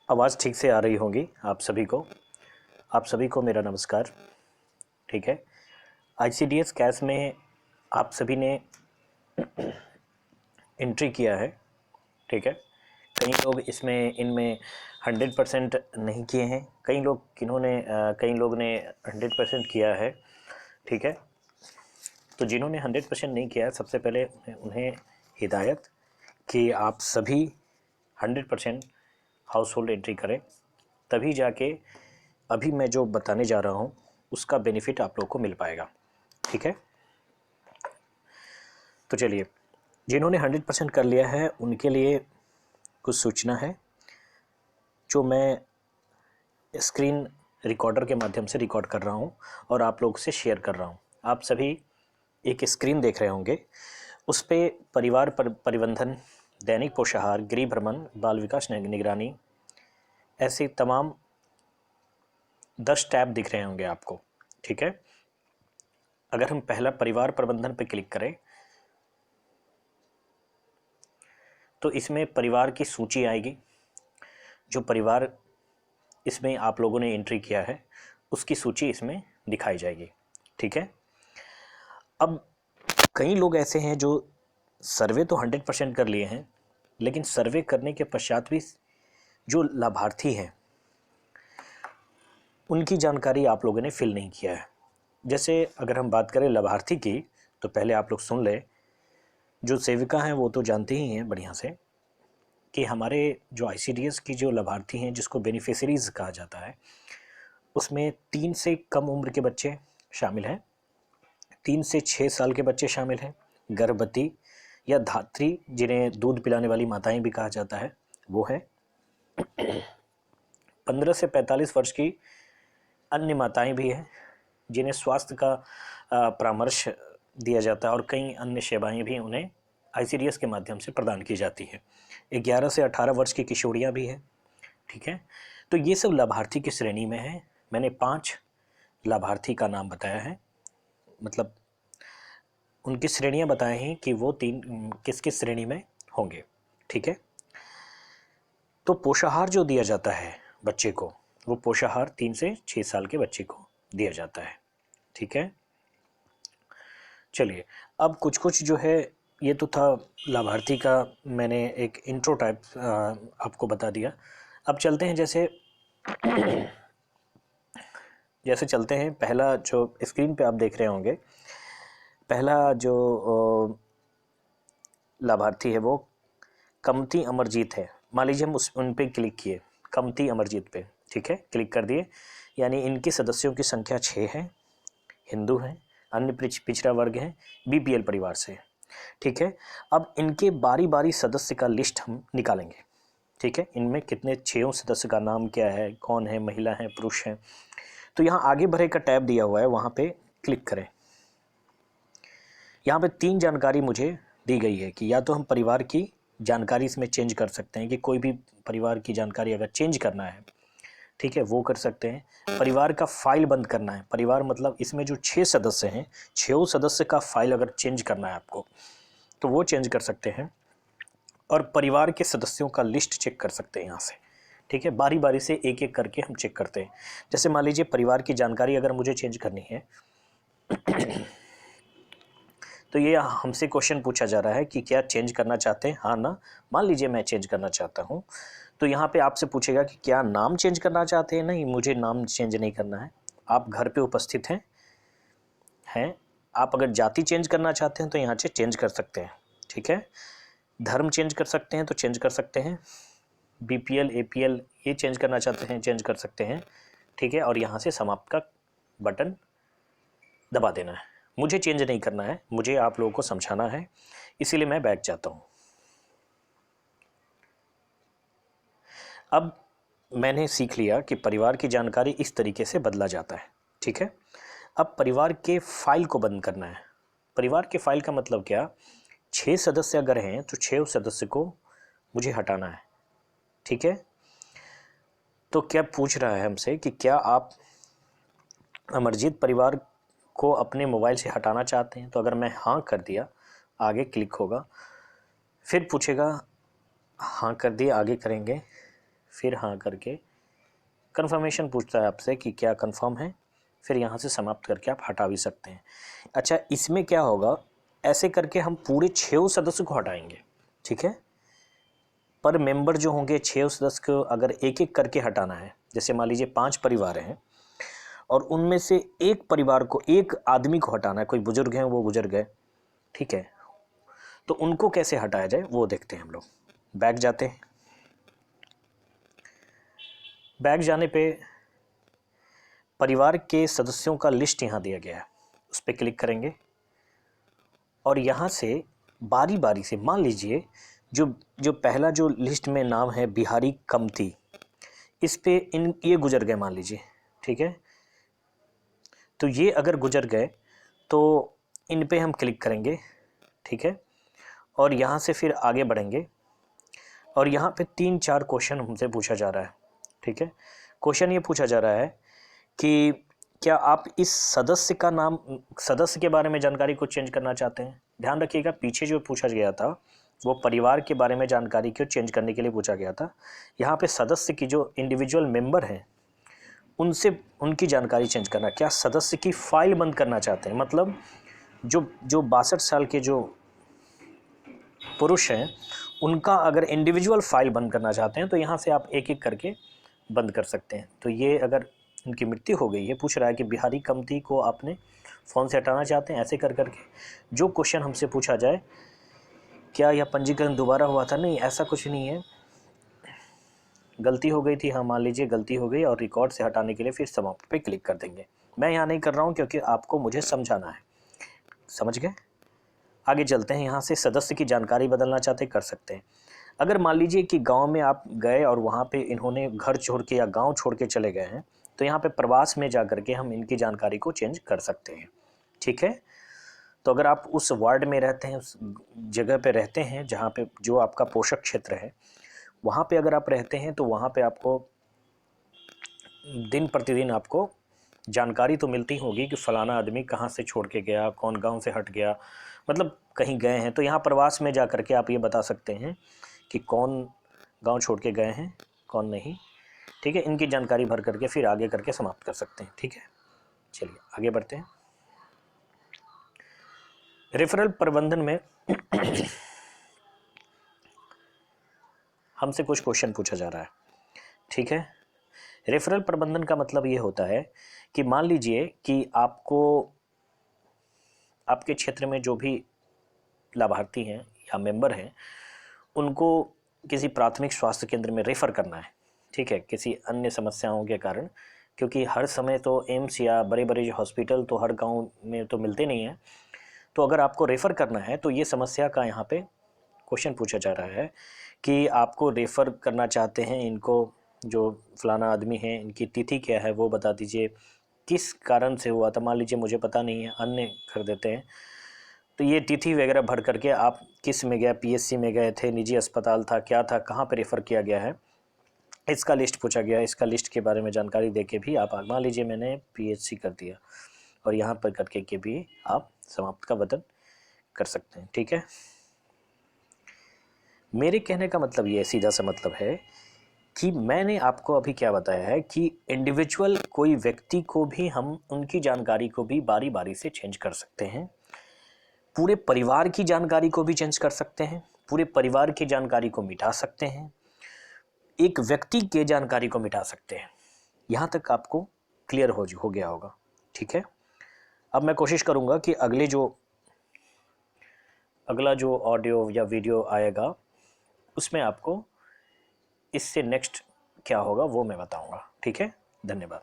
आवाज़ ठीक से आ रही होगी आप सभी को मेरा नमस्कार। ठीक है, ICDS कैस में आप सभी ने एंट्री किया है। ठीक है, कई लोग इनमें 100% नहीं किए हैं, कई लोग ने 100% किया है। ठीक है, तो जिन्होंने 100% नहीं किया है, सबसे पहले उन्हें हिदायत कि आप सभी 100% हाउस होल्ड एंट्री करें, तभी जाके अभी मैं जो बताने जा रहा हूँ उसका बेनिफिट आप लोग को मिल पाएगा। ठीक है, तो चलिए, जिन्होंने 100% कर लिया है उनके लिए कुछ सूचना है जो मैं स्क्रीन रिकॉर्डर के माध्यम से रिकॉर्ड कर रहा हूँ और आप लोग से शेयर कर रहा हूँ। आप सभी एक स्क्रीन देख रहे होंगे, उस पर परिवार परिबंधन, दैनिक पोषाहार, गृह भ्रमण, बाल विकास निगरानी, ऐसे तमाम 10 टैब दिख रहे होंगे आपको। ठीक है, अगर हम पहला परिवार प्रबंधन पर क्लिक करें तो इसमें परिवार की सूची आएगी। जो परिवार इसमें आप लोगों ने एंट्री किया है उसकी सूची इसमें दिखाई जाएगी। ठीक है, अब कई लोग ऐसे हैं जो सर्वे तो 100% कर लिए हैं, लेकिन सर्वे करने के पश्चात भी जो लाभार्थी हैं उनकी जानकारी आप लोगों ने फिल नहीं किया है। जैसे अगर हम बात करें लाभार्थी की, तो पहले आप लोग सुन ले। जो सेविका हैं वो तो जानते ही हैं बढ़िया से कि हमारे जो ICDS की जो लाभार्थी हैं, जिसको बेनिफिशरीज कहा जाता है, उसमें 3 से कम उम्र के बच्चे शामिल हैं, 3 से 6 साल के बच्चे शामिल हैं, गर्भवती या धात्री जिन्हें दूध पिलाने वाली माताएं भी कहा जाता है वो है, 15 से 45 वर्ष की अन्य माताएं भी हैं जिन्हें स्वास्थ्य का परामर्श दिया जाता है और कई अन्य सेवाएं भी उन्हें ICDS के माध्यम से प्रदान की जाती है। 11 से 18 वर्ष की किशोरियां भी हैं। ठीक है, तो ये सब लाभार्थी की श्रेणी में है। मैंने 5 लाभार्थी का नाम बताया है, मतलब उनकी श्रेणियां बताई हैं कि वो 3 किस किस श्रेणी में होंगे। ठीक है, तो पोषाहार जो दिया जाता है बच्चे को, वो पोषाहार 3 से 6 साल के बच्चे को दिया जाता है। ठीक है, चलिए, अब कुछ जो है, ये तो था लाभार्थी का, मैंने एक इंट्रो टाइप आपको बता दिया। अब चलते हैं, जैसे चलते हैं। पहला जो स्क्रीन पे आप देख रहे होंगे, पहला जो लाभार्थी है वो कमती अमरजीत है। मान लीजिए हम उन पे क्लिक किए, कमती अमरजीत पे। ठीक है, क्लिक कर दिए, यानी इनके सदस्यों की संख्या 6 है, हिंदू हैं, अन्य पिछड़ा वर्ग है, BPL परिवार से। ठीक है, अब इनके बारी बारी सदस्य का लिस्ट हम निकालेंगे। ठीक है, इनमें कितने 6 सदस्य का नाम क्या है, कौन है, महिला है, पुरुष हैं। तो यहाँ आगे बढ़े का टैब दिया हुआ है, वहाँ पे क्लिक करें। यहाँ पे 3 जानकारी मुझे दी गई है कि या तो हम परिवार की जानकारी इसमें चेंज कर सकते हैं, कि कोई भी परिवार की जानकारी अगर चेंज करना है, ठीक है, वो कर सकते हैं। परिवार का फाइल बंद करना है, परिवार मतलब इसमें जो 6 सदस्य हैं, 6 सदस्य का फाइल अगर चेंज करना है आपको, तो वो चेंज कर सकते हैं। और परिवार के सदस्यों का लिस्ट चेक कर सकते हैं यहाँ से। ठीक है, बारी बारी से एक एक करके हम चेक करते हैं। जैसे मान लीजिए परिवार की जानकारी अगर मुझे चेंज करनी है तो ये हमसे क्वेश्चन पूछा जा रहा है कि क्या चेंज करना चाहते हैं, हाँ ना। मान लीजिए मैं चेंज करना चाहता हूँ, तो यहाँ पे आपसे पूछेगा कि क्या नाम चेंज करना चाहते हैं। नहीं, मुझे नाम चेंज नहीं करना है। आप घर पे उपस्थित हैं। आप अगर जाति चेंज करना चाहते हैं तो यहाँ से चेंज कर सकते हैं। ठीक है, धर्म चेंज कर सकते हैं तो चेंज कर सकते हैं। BPL APL ये चेंज करना चाहते हैं, चेंज कर सकते हैं। ठीक है, और यहाँ से समाप्त का बटन दबा देना है। मुझे चेंज नहीं करना है, मुझे आप लोगों को समझाना है, इसीलिए मैं बैठ जाता हूँ। अब मैंने सीख लिया कि परिवार की जानकारी इस तरीके से बदला जाता है। ठीक है, अब परिवार के फाइल को बंद करना है। परिवार के फाइल का मतलब क्या, 6 सदस्य अगर हैं तो 6 सदस्य को मुझे हटाना है। ठीक है, तो क्या पूछ रहा है हमसे कि क्या आप अमरजीत परिवार को अपने मोबाइल से हटाना चाहते हैं। तो अगर मैं हाँ कर दिया, आगे क्लिक होगा, फिर पूछेगा, हाँ कर दिया, आगे करेंगे, फिर हाँ करके कन्फर्मेशन पूछता है आपसे कि क्या कन्फर्म है, फिर यहाँ से समाप्त करके आप हटा भी सकते हैं। अच्छा, इसमें क्या होगा, ऐसे करके हम पूरे 6 सदस्य को हटाएंगे, ठीक है। पर मेंबर जो होंगे 6 सदस्य को अगर एक एक करके हटाना है, जैसे मान लीजिए 5 परिवार हैं और उनमें से एक परिवार को, एक आदमी को हटाना है, कोई बुजुर्ग हैं वो गुजर गए, ठीक है, तो उनको कैसे हटाया जाए वो देखते हैं हम लोग। बैक जाते हैं, बैक जाने पे परिवार के सदस्यों का लिस्ट यहाँ दिया गया है, उस पर क्लिक करेंगे और यहाँ से बारी बारी से, मान लीजिए जो पहला जो लिस्ट में नाम है बिहारी कमती, इस पे ये गुजर गए मान लीजिए, ठीक है, तो ये अगर गुजर गए तो इन पे हम क्लिक करेंगे, ठीक है, और यहाँ से फिर आगे बढ़ेंगे और यहाँ पे 3-4 क्वेश्चन हमसे पूछा जा रहा है, ठीक है। क्वेश्चन ये पूछा जा रहा है कि क्या आप इस सदस्य का नाम, सदस्य के बारे में जानकारी को चेंज करना चाहते हैं। ध्यान रखिएगा, पीछे जो पूछा गया था वो परिवार के बारे में जानकारी को चेंज करने के लिए पूछा गया था। यहाँ पे सदस्य की जो इंडिविजुअल मेंबर हैं उनसे उनकी जानकारी चेंज करना, क्या सदस्य की फाइल बंद करना चाहते हैं, मतलब जो 62 साल के जो पुरुष हैं उनका अगर इंडिविजुअल फाइल बंद करना चाहते हैं तो यहाँ से आप एक एक करके बंद कर सकते हैं। तो ये अगर उनकी मृत्यु हो गई है, पूछ रहा है कि बिहारी कमती को आपने फ़ोन से हटाना चाहते हैं, ऐसे कर करके जो क्वेश्चन हमसे पूछा जाए, क्या यह पंजीकरण दोबारा हुआ था, नहीं ऐसा कुछ नहीं है, गलती हो गई थी, हाँ मान लीजिए गलती हो गई, और रिकॉर्ड से हटाने के लिए फिर समाप्त पे क्लिक कर देंगे। मैं यहाँ नहीं कर रहा हूँ क्योंकि आपको मुझे समझाना है, समझ गए। आगे चलते हैं, यहाँ से सदस्य की जानकारी बदलना चाहते कर सकते हैं। अगर मान लीजिए कि गांव में आप गए और वहाँ पे इन्होंने घर छोड़ के या गांव छोड़ के चले गए हैं, तो यहाँ पे प्रवास में जा कर के हम इनकी जानकारी को चेंज कर सकते हैं, ठीक है। तो अगर आप उस वार्ड में रहते हैं, उस जगह पे रहते हैं जहाँ पे जो आपका पोषक क्षेत्र है, वहाँ पे अगर आप रहते हैं तो वहाँ पे आपको दिन प्रतिदिन आपको जानकारी तो मिलती होगी कि फ़लाना आदमी कहाँ से छोड़ के गया, कौन गांव से हट गया, मतलब कहीं गए हैं, तो यहाँ प्रवास में जा कर के आप ये बता सकते हैं कि कौन गांव छोड़ के गए हैं, कौन नहीं, ठीक है। इनकी जानकारी भर करके फिर आगे करके समाप्त कर सकते हैं, ठीक है। चलिए आगे बढ़ते हैं। रेफरल प्रबंधन में हमसे कुछ क्वेश्चन पूछा जा रहा है, ठीक है। रेफरल प्रबंधन का मतलब ये होता है कि मान लीजिए कि आपको आपके क्षेत्र में जो भी लाभार्थी हैं या मेंबर हैं उनको किसी प्राथमिक स्वास्थ्य केंद्र में रेफ़र करना है, ठीक है, किसी अन्य समस्याओं के कारण, क्योंकि हर समय तो एम्स या बड़े बड़े जो हॉस्पिटल तो हर गांव में तो मिलते नहीं हैं। तो अगर आपको रेफ़र करना है तो ये समस्या का यहाँ पे क्वेश्चन पूछा जा रहा है कि आपको रेफ़र करना चाहते हैं इनको, जो फलाना आदमी है, इनकी तिथि क्या है वो बता दीजिए, किस कारण से हुआ था, मान लीजिए मुझे पता नहीं है, अन्य कर देते हैं, तो ये तिथि वगैरह भर करके आप किस में गया, पीएचसी में गए थे, निजी अस्पताल था, क्या था, कहाँ पे रेफ़र किया गया है, इसका लिस्ट पूछा गया है। इसका लिस्ट के बारे में जानकारी देके भी आप, मान लीजिए मैंने पीएचसी कर दिया और यहाँ पर करके के भी आप समाप्त का बटन कर सकते हैं, ठीक है। मेरे कहने का मतलब ये सीधा सा मतलब है कि मैंने आपको अभी क्या बताया है कि इंडिविजुअल कोई व्यक्ति को भी हम उनकी जानकारी को भी बारी बारी से चेंज कर सकते हैं, पूरे परिवार की जानकारी को भी चेंज कर सकते हैं, पूरे परिवार की जानकारी को मिटा सकते हैं, एक व्यक्ति के जानकारी को मिटा सकते हैं। यहाँ तक आपको क्लियर हो गया होगा, ठीक है। अब मैं कोशिश करूँगा कि अगला जो ऑडियो या वीडियो आएगा उसमें आपको इससे नेक्स्ट क्या होगा वो मैं बताऊँगा, ठीक है। धन्यवाद।